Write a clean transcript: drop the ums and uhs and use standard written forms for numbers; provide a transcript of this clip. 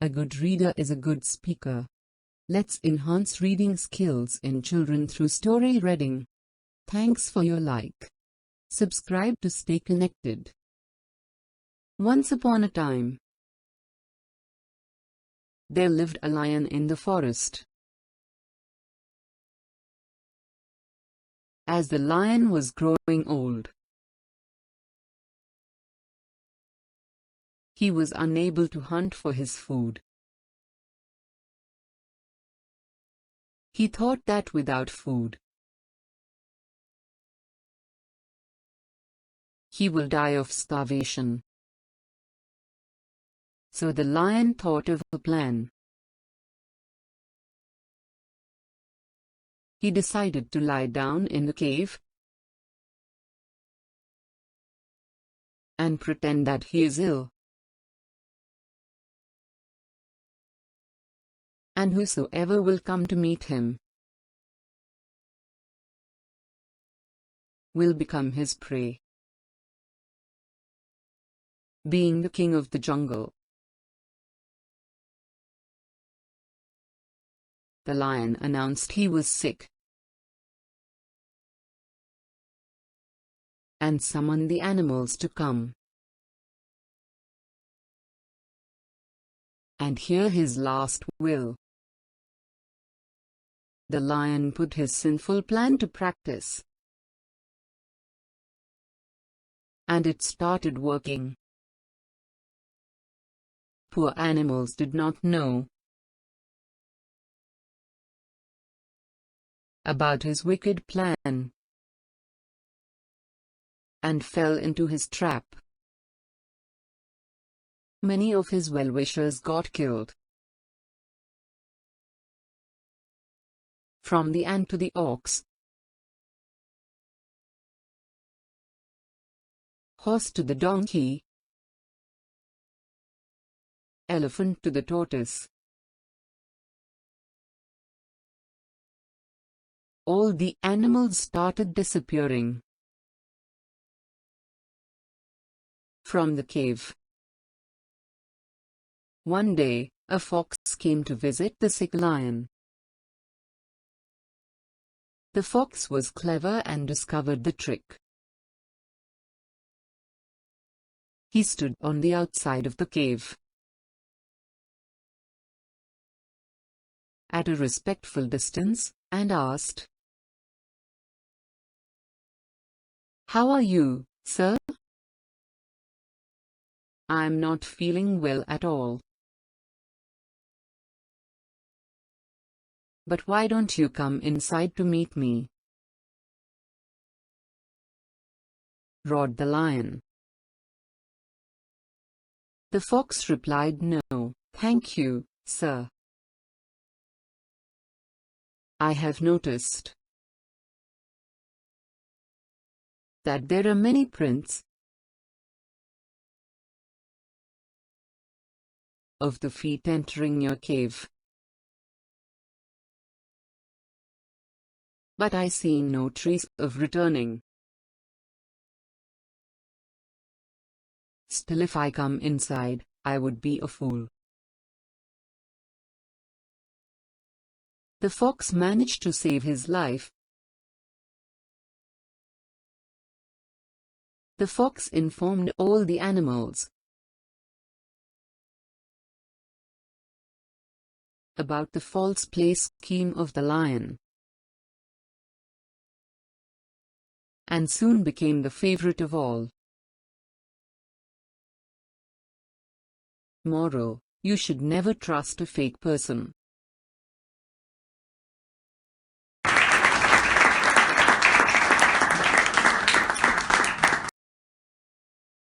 A good reader is a good speaker. Let's enhance reading skills in children through story reading. Thanks for your like. Subscribe to stay connected. Once upon a time, there lived a lion in the forest. As the lion was growing old, he was unable to hunt for his food. He thought that without food, he will die of starvation. So the lion thought of a plan. He decided to lie down in the cave and pretend that he is ill. And whosoever will come to meet him will become his prey. Being the king of the jungle, the lion announced he was sick and summoned the animals to come and hear his last will. The lion put his sinful plan to practice, and it started working. Poor animals did not know about his wicked plan and fell into his trap. Many of his well-wishers got killed. From the ant to the ox, horse to the donkey, elephant to the tortoise. All the animals started disappearing from the cave. One day, a fox came to visit the sick lion. The fox was clever and discovered the trick. He stood on the outside of the cave at a respectful distance and asked, "How are you, sir?" "I'm not feeling well at all." "But why don't you come inside to meet me?" roared the lion. The fox replied, "No, thank you, sir. I have noticed that there are many prints of the feet entering your cave, but I see no trace of returning. Still, if I come inside, I would be a fool." The fox managed to save his life. The fox informed all the animals about the false play scheme of the lion, and soon became the favorite of all. Moral: you should never trust a fake person.